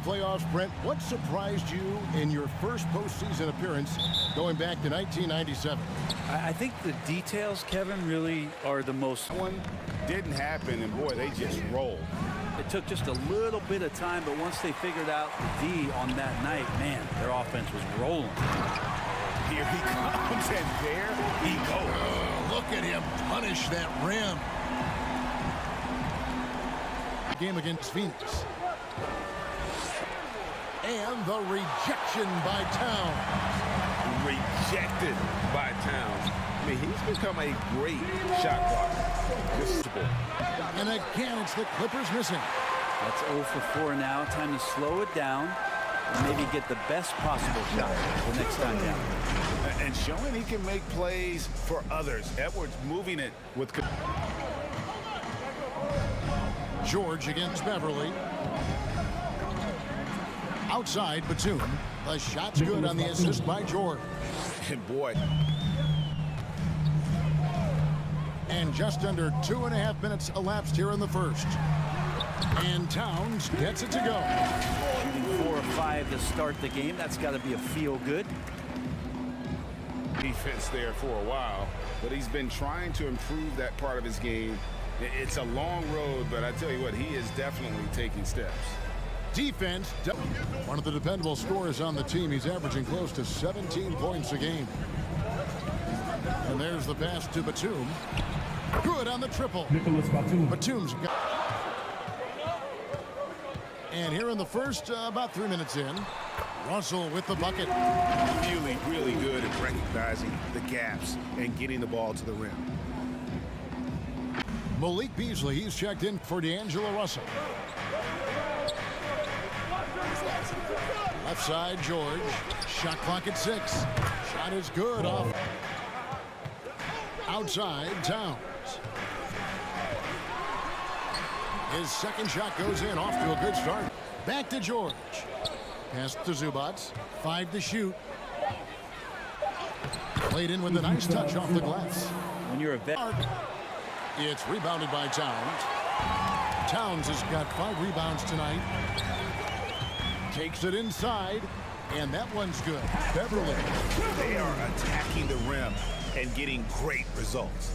playoffs, Brent, what surprised you in your first postseason appearance going back to 1997? I think the details, Kevin, really are the most. One didn't happen, and boy, they just rolled. It took just a little bit of time, but once they figured out the D on that night, man, their offense was rolling. Here he comes, and there he goes. Oh, look at him punish that rim. Game against Phoenix. And the rejection by Towns. Rejected by Towns. I mean, he's become a great shot blocker. And again, it's the Clippers missing. That's 0 for 4 now. Time to slow it down and maybe get the best possible shot the next time down. And showing he can make plays for others. Edwards moving it with... George against Beverly. Outside Batum. The shot's good on the assist by George. And boy. And just under 2.5 minutes elapsed here in the first. And Towns gets it to go. Shooting 4 or 5 to start the game. That's got to be a feel good. Defense there for a while, but he's been trying to improve that part of his game. It's a long road, but I tell you what, he is definitely taking steps. Defense, one of the dependable scorers on the team. He's averaging close to 17 points a game. And there's the pass to Batum. Good on the triple. Batum's got. And here in the first, about 3 minutes in, Russell with the bucket. Really good at recognizing the gaps and getting the ball to the rim. Malik Beasley, he's checked in for D'Angelo Russell. Left side, George. Shot clock at 6. Shot is good off. Outside, Towns. His second shot goes in, off to a good start. Back to George. Pass to Zubac. 5 to shoot. Played in with a nice touch off the glass. When you're a vet. It's rebounded by Towns. Towns has got 5 rebounds tonight. Takes it inside, and that one's good. Beverly. They are attacking the rim and getting great results.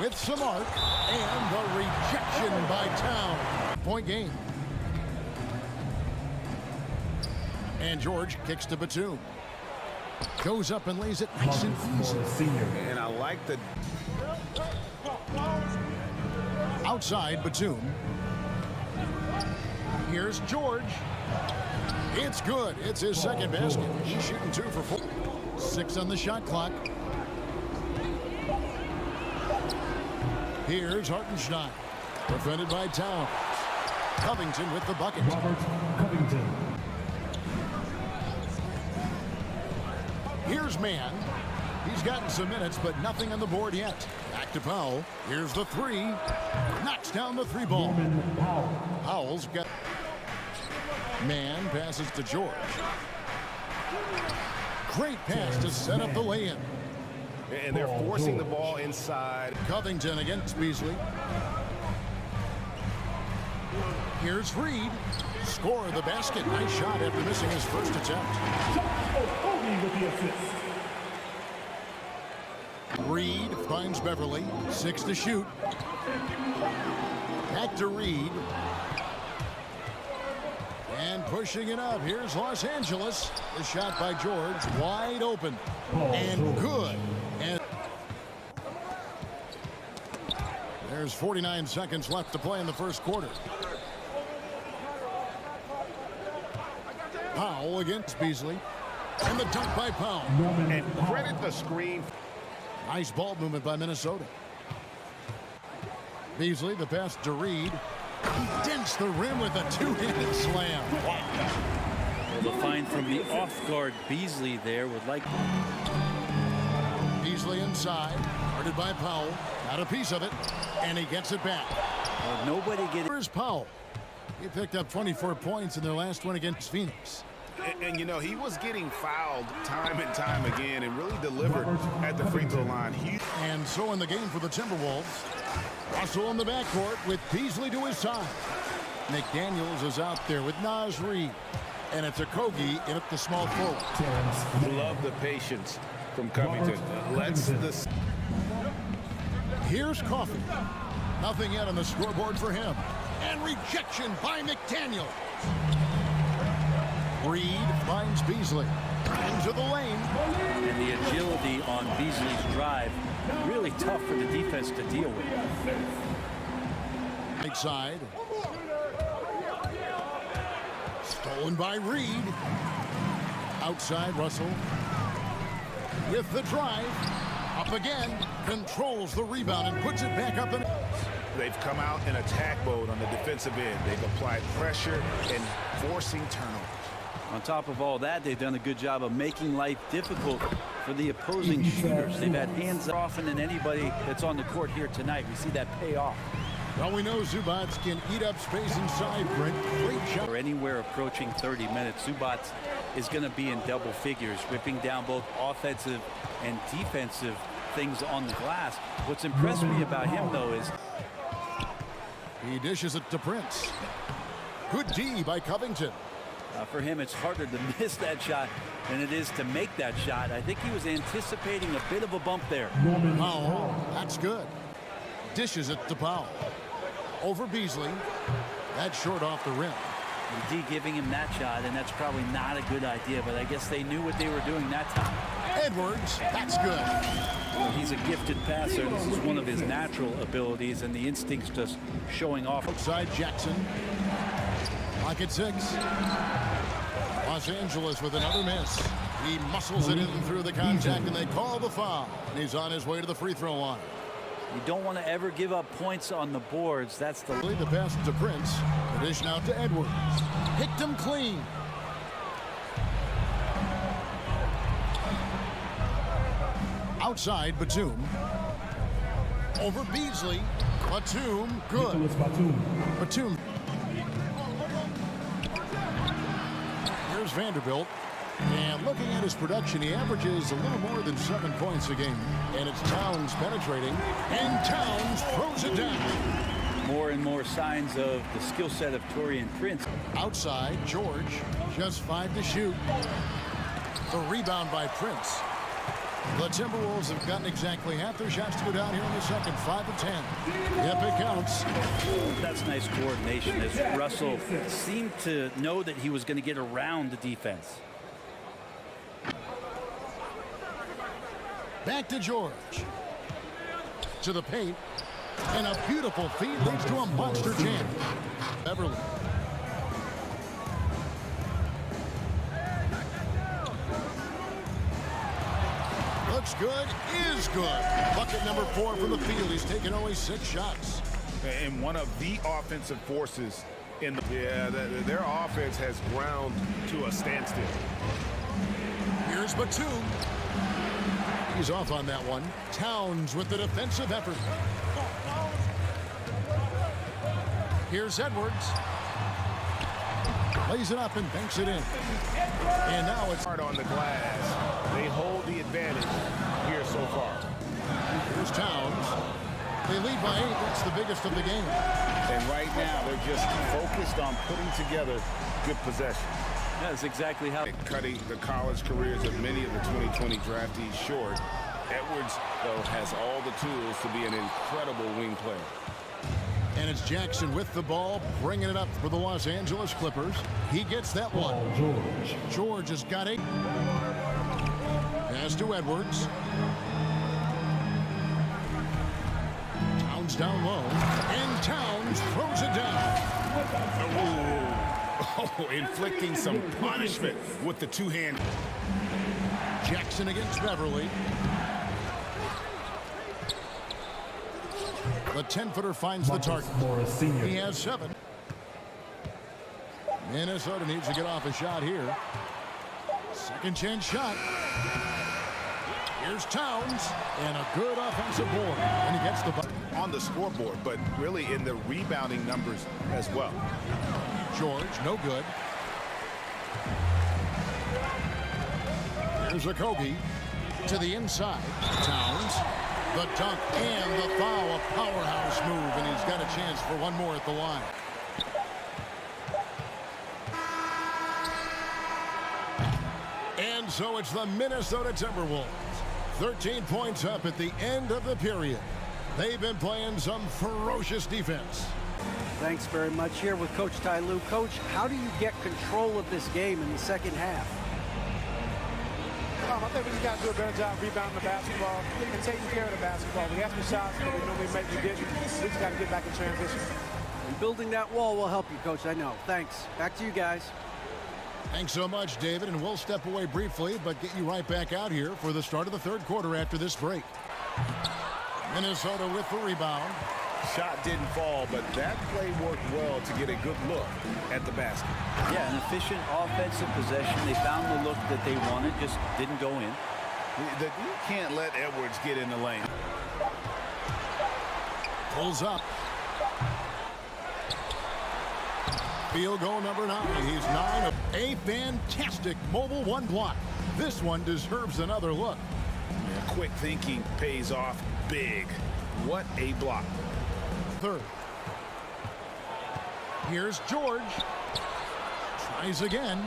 With some arc, and the rejection by Towns. Point game. And George kicks to Batum. Goes up and lays it nice and easy. And I like the... Outside Batum. Here's George. It's good. It's his second basket. He's shooting 2 for 4. 6 on the shot clock. Here's Hartenstein. Defended by Towns. Covington with the bucket. Robert Covington. Here's Mann. He's gotten some minutes, but nothing on the board yet. Back to Powell. Here's the 3. Knocks down the 3 ball. Powell's got... Mann passes to George. Great pass to set up the lay-in. And they're forcing the ball inside. Covington against Beasley. Here's Reed. Score the basket. Nice shot after missing his first attempt. With the assist. Reed finds Beverly. 6 to shoot. Back to Reed. And pushing it up. Here's Los Angeles. The shot by George. Wide open. And good. And there's 49 seconds left to play in the first quarter. Powell against Beasley. And the dunk by Powell. And credit the screen. Nice ball movement by Minnesota. Beasley, the pass to Reed. He dents the rim with a 2-handed slam. Well, the find from the off-guard Beasley there would like... Beasley inside. Guarded by Powell. Got a piece of it. And he gets it back. Well, nobody getting... Here's Powell. He picked up 24 points in their last one against Phoenix. And you know, he was getting fouled time and time again and really delivered at at the free throw line. And so in the game for the Timberwolves, Russell in the backcourt with Beasley to his side. McDaniels is out there with Naz Reid. And it's Okogie in at the small forward. Love the patience from Covington. Here's Coffey. Nothing yet on the scoreboard for him. And rejection by McDaniel. Reid finds Beasley. Into the lane. And the agility on Beasley's drive, really tough for the defense to deal with. Right side. Stolen by Reid. Outside, Russell. With the drive. Up again. Controls the rebound and puts it back up. They've come out in attack mode on the defensive end. They've applied pressure and forcing turnovers. On top of all that, they've done a good job of making life difficult for the opposing shooters. They've had hands more often than anybody that's on the court here tonight. We see that pay off. Well, we know Zubac can eat up space inside, Brent. Great shot. Or anywhere approaching 30 minutes, Zubac is going to be in double figures, ripping down both offensive and defensive things on the glass. What's impressed me about him, though, is he dishes it to Prince. Good D by Covington. For him, it's harder to miss that shot than it is to make that shot. I think he was anticipating a bit of a bump there. Powell, that's good. Dishes it to Powell. Over Beasley. That's short off the rim. And D giving him that shot, and that's probably not a good idea, but I guess they knew what they were doing that time. Edwards, that's good. Well, he's a gifted passer. This is one of his natural abilities, and the instincts just showing off. Outside Jackson. Clock at 6. Los Angeles with another miss. He muscles it in through the contact, and they call the foul. And he's on his way to the free throw line. You don't want to ever give up points on the boards. That's the pass to Prince. The dish now to Edwards. Picked him clean. Outside Batum. Over Beasley. Batum, good. Batum. Here's Vanderbilt. And looking at his production, he averages a little more than 7 points a game. And it's Towns penetrating. And Towns throws it down. More and more signs of the skill set of Taurean Prince. Outside, George. Just 5 to shoot. The rebound by Prince. The Timberwolves have gotten exactly half their shots to go down here in the second. 5 of 10. Yep, it counts. That's nice coordination as Russell seemed to know that he was going to get around the defense. Back to George. To the paint. And a beautiful feed leads to a monster jam. Beverly. Looks good, is good. Bucket number 4 from the field. He's taken only 6 shots. And one of the offensive forces in the their offense has ground to a standstill. Here's Batum. He's off on that one. Towns with the defensive effort. Here's Edwards. Lays it up and banks it in. And now it's hard on the glass. They hold the advantage here so far. Here's Towns. They lead by 8. That's the biggest of the game. And right now, they're just focused on putting together good possession. That's exactly how. Cutting the college careers of many of the 2020 draftees short. Edwards, though, has all the tools to be an incredible wing player. And it's Jackson with the ball, bringing it up for the Los Angeles Clippers. He gets that one. George has got 8. Pass to Edwards. Towns down low. And Towns throws it down. Oh, inflicting some punishment with the two-hand. Jackson against Beverly. The 10-footer finds the target. He has 7. Minnesota needs to get off a shot here. Second chance shot. Here's Towns. And a good offensive board. And he gets the bucket. On the scoreboard, but really in the rebounding numbers as well. George, no good. Here's Okogie. To the inside. Towns. The dunk and the foul. A powerhouse move, and he's got a chance for one more at the line. And so it's the Minnesota Timberwolves. 13 points up at the end of the period. They've been playing some ferocious defense. Thanks very much. Here with Coach Ty Lue. Coach, how do you get control of this game in the second half? I think we just got to do a better job rebounding the basketball and taking care of the basketball. We had some shots that we normally make, we didn't. We just got to get back in transition. And building that wall will help you, Coach, I know. Thanks. Back to you guys. Thanks so much, David, and we'll step away briefly, but get you right back out here for the start of the third quarter after this break. Minnesota with the rebound. Shot didn't fall, but that play worked well to get a good look at the basket. Yeah, an efficient offensive possession. They found the look that they wanted, just didn't go in. You can't let Edwards get in the lane. Pulls up. Field goal number 9. He's 9 of a fantastic mobile one block. This one deserves another look. Yeah, quick thinking pays off big. What a block. Third. Here's George. Tries again,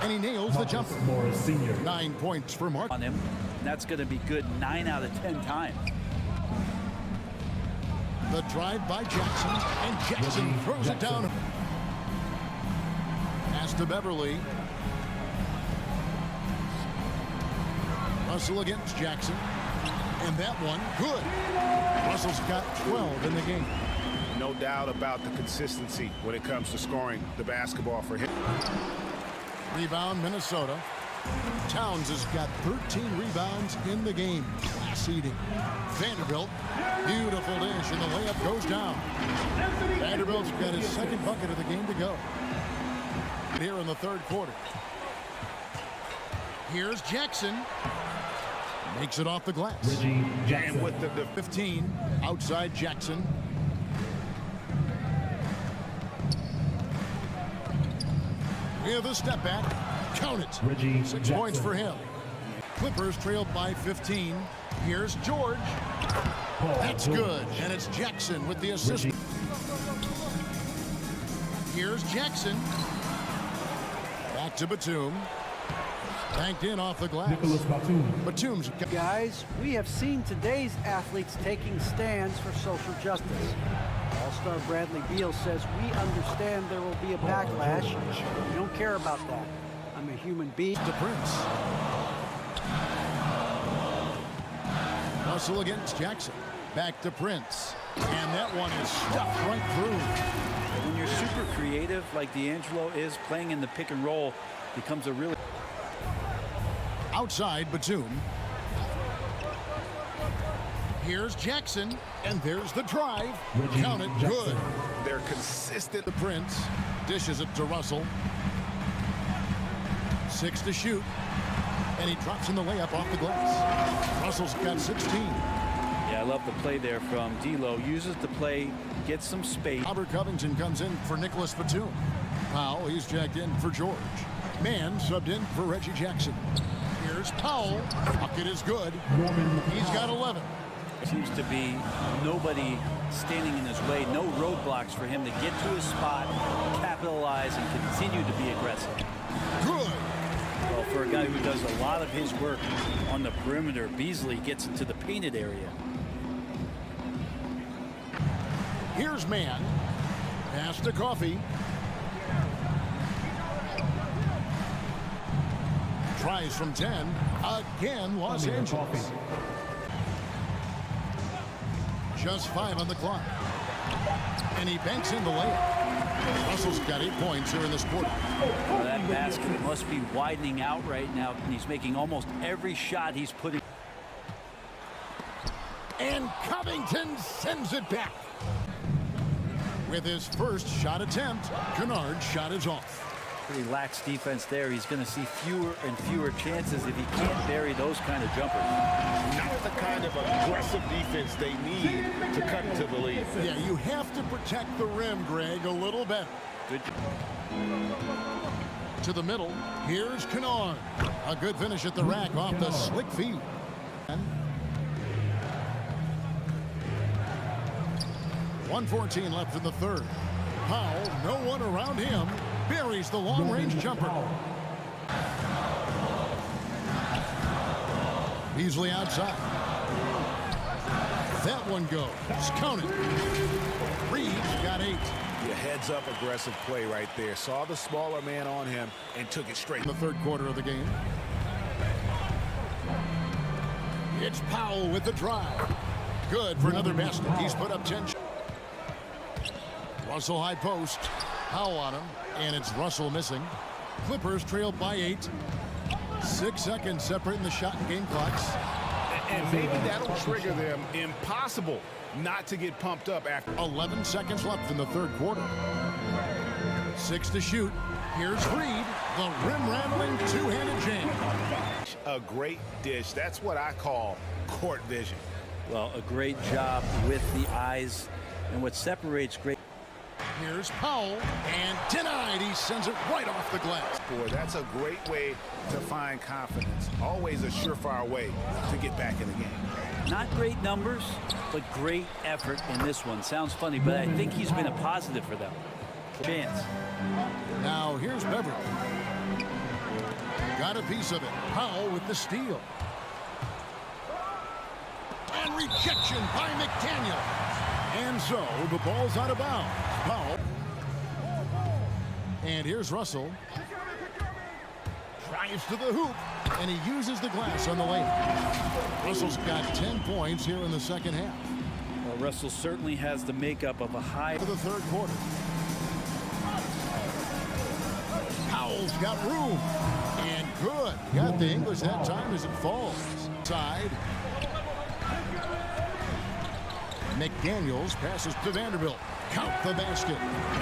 and he nails the jumper. Morris Sr. 9 points for Mark. On him, and that's going to be good 9 out of 10 times. The drive by Jackson, and Jackson throws it down. Pass to Beverly. Russell against Jackson. And that one, good. Russell's got 12 in the game. No doubt about the consistency when it comes to scoring the basketball for him. Rebound, Minnesota. Towns has got 13 rebounds in the game. Class eating. Vanderbilt, beautiful dish, and the layup goes down. Vanderbilt's got his second bucket of the game to go. Here in the third quarter. Here's Jackson. Makes it off the glass. Reggie Jackson. And with the 15, outside Jackson. With a step back. Count it. Reggie 6 Jackson. points for him. Clippers trailed by 15. Here's George. Paul That's George. good. And it's Jackson with the assist. Reggie. Here's Jackson. Back to Batum. Banked in off the glass. Nicholas Batum. Batum's Guys, we have seen today's athletes taking stands for social justice. All-star Bradley Beal says, we understand there will be a backlash. We don't care about that. I'm a human being. to Prince. Russell against Jackson. Back to Prince. And that one is stuffed right through. When you're super creative like D'Angelo is, playing in the pick and roll becomes a really... Outside Batum. Here's Jackson. And there's the drive. Reggie Count it. Jackson. Good. they're consistent. The Prince dishes it to Russell. 6 to shoot. And he drops in the layup off the glass. Russell's got 16. Yeah, I love the play there from D'Lo. Uses the play, gets some space. Robert Covington comes in for Nicholas Batum. Powell, he's jacked in for George. Mann subbed in for Reggie Jackson. Here's Powell. Bucket is good. Norman He's got 11. Seems to be nobody standing in his way. No roadblocks for him to get to his spot, capitalize, and continue to be aggressive. Good. Well, for a guy who does a lot of his work on the perimeter, Beasley gets into the painted area. Here's Mann. Pass to Coffee. Tries from 10. Again, Los Amir Angeles. Coffee. Just 5 on the clock. And he banks in the layup. Russell's got 8 points here in this quarter. Well, that basket must be widening out right now, and he's making almost every shot he's putting. And Covington sends it back. With his first shot attempt, Kennard's shot is off. Pretty lax defense there. He's going to see fewer and fewer chances if he can't bury those kind of jumpers. Not the kind of aggressive defense they need to cut into the lead. Yeah, you have to protect the rim, Greg, a little better. Good. To the middle, here's Kennard. A good finish at the rack off the slick feed. .114 left in the third. Powell, no one around him, buries the long-range jumper. Beasley outside. That one goes. Counted. Reed got 8. Your heads-up aggressive play right there. Saw the smaller man on him and took it straight. In the third quarter of the game. It's Powell with the drive. Good for another basket. He's put up 10. Russell high post. Powell on him, and it's Russell missing. Clippers trailed by 8. 6 seconds separating the shot and game clocks. And maybe that'll trigger them. Impossible not to get pumped up after. 11 seconds left in the third quarter. 6 to shoot. Here's Reed, the rim-rattling two-handed jam. A great dish. That's what I call court vision. Well, a great job with the eyes, and what separates great. Here's Powell, and denied. He sends it right off the glass. Boy, that's a great way to find confidence. Always a surefire way to get back in the game. Not great numbers, but great effort in this one. Sounds funny, but I think he's been a positive for them. Chance. Now here's Beverly. Got a piece of it. Powell with the steal. And rejection by McDaniel. And so the ball's out of bounds. Powell. And here's Russell. Drives to the hoop. And he uses the glass on the layup. Russell's got 10 points here in the second half. Well, Russell certainly has the makeup of a high. For the third quarter. Powell's got room. And good. Got the English that time as it falls. Side. McDaniels passes to Vanderbilt. Count the basket.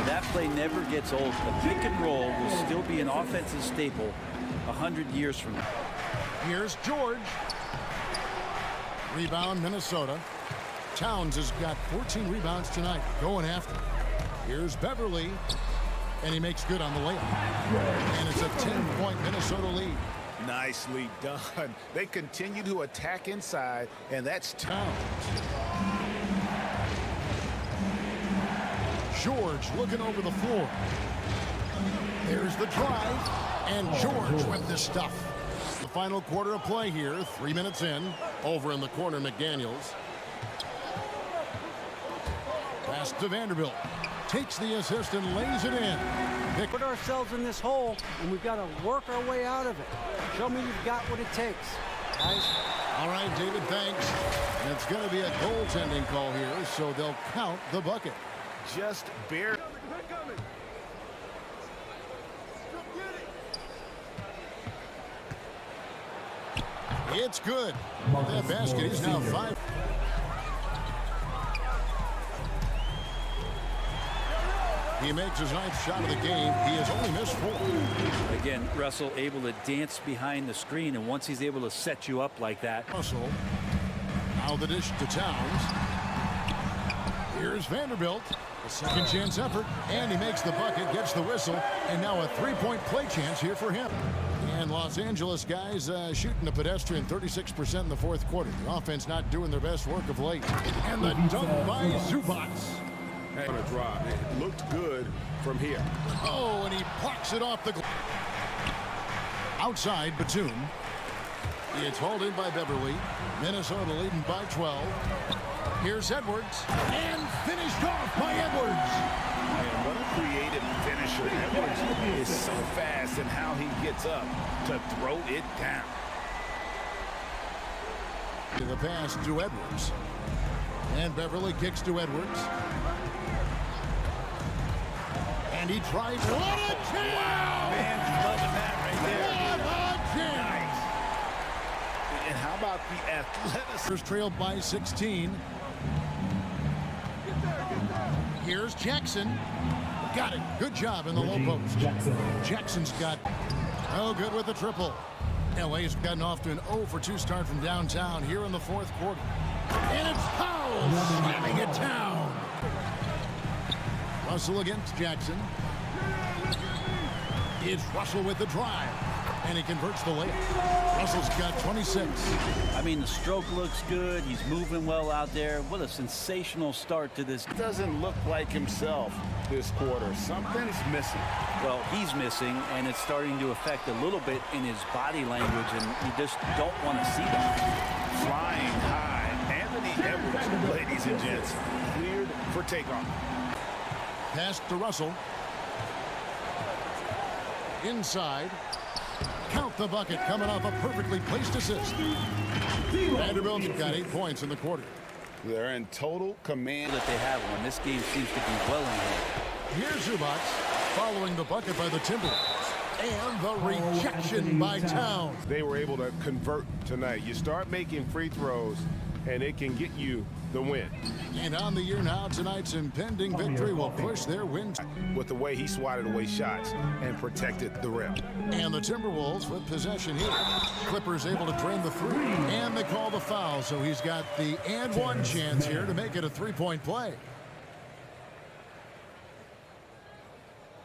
That play never gets old. The pick and roll will still be an offensive staple 100 years from now. Here's George. Rebound, Minnesota. Towns has got 14 rebounds tonight. Going after. Here's Beverly. And he makes good on the layup. And it's a 10-point Minnesota lead. Nicely done. They continue to attack inside, and that's Towns. George looking over the floor. There's the drive. And George with the stuff. The final quarter of play here. 3 minutes in. Over in the corner, McDaniels. Pass to Vanderbilt. Takes the assist and lays it in. Put ourselves in this hole, and we've got to work our way out of it. Show me you've got what it takes, guys. All right, David, thanks. And it's going to be a goaltending call here, so they'll count the bucket. just barely. It's good. That basket is now 5. He makes his 9th shot of the game. He has only missed 4. Again, Russell able to dance behind the screen, and once he's able to set you up like that. Russell. Now the dish to Towns. Here's Vanderbilt. A second chance effort, and he makes the bucket, gets the whistle, and now a 3-point play chance here for him. And Los Angeles guys shooting the pedestrian 36% in the 4th quarter. The offense not doing their best work of late. And the dunk by Zubac. On a drive. It looked good from here. Oh, and he blocks it off the glass. Outside, Batum. It's hauled in by Beverly. Minnesota leading by 12. Here's Edwards. And finished off by Edwards. Man, what a creative finisher. Edwards is so fast in how he gets up to throw it down. The pass to Edwards. And Beverly kicks to Edwards. And he tries. What a jam! Man, loving that right there. What a jam! And how about the athleticism? Trailed by 16. Here's Jackson. Got it. Good job in the low post. Jackson's got good with the triple. LA's gotten off to an 0 for 2 start from downtown here in the 4th quarter. And it's Powell slamming it down. Russell against Jackson. It's Russell with the drive. And he converts the layup. Russell's got 26. I mean, the stroke looks good. He's moving well out there. What a sensational start to this. Doesn't look like himself this quarter. Something's missing. Well, he's missing, and it's starting to affect a little bit in his body language, and you just don't want to see that. Flying high. Anthony Edwards, ladies and gents, cleared for takeoff. Pass to Russell. Inside. Count the bucket coming off a perfectly placed assist. Vanderbilt's got 8 points in the quarter. They're in total command. That they have one. This game seems to be well in hand. Here's Zubac following the bucket by the Timberwolves. And the rejection by Towns. They were able to convert tonight. You start making free throws, and it can get you the win. And on the year now, tonight's impending victory will push their win. With the way he swatted away shots and protected the rim. And the Timberwolves with possession here. Clippers able to drain the three. And they call the foul, so he's got the and one chance here to make it a three-point play.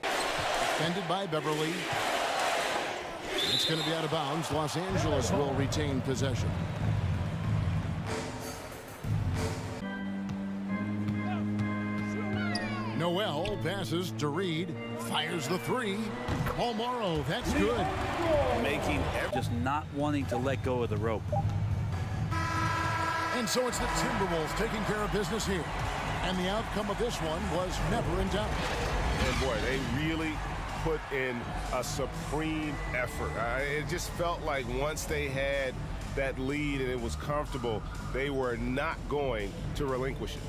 Defended by Beverly. It's going to be out of bounds. Los Angeles will retain possession. Noel passes to Reed, fires the three. Paul Morrow, that's good. Making just not wanting to let go of the rope. And so it's the Timberwolves taking care of business here. And the outcome of this one was never in doubt. And boy, they really put in a supreme effort. It just felt like once they had that lead and it was comfortable, they were not going to relinquish it.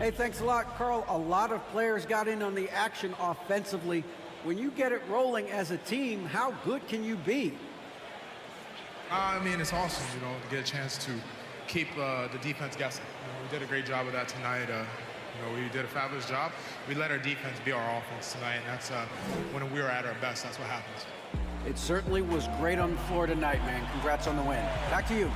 Hey, thanks a lot, Carl. A lot of players got in on the action offensively. When you get it rolling as a team, how good can you be? I mean, it's awesome, to get a chance to keep the defense guessing. We did a great job of that tonight. We did a fabulous job. We let our defense be our offense tonight, and that's when we were at our best, that's what happens. It certainly was great on the floor tonight, man. Congrats on the win. Back to you.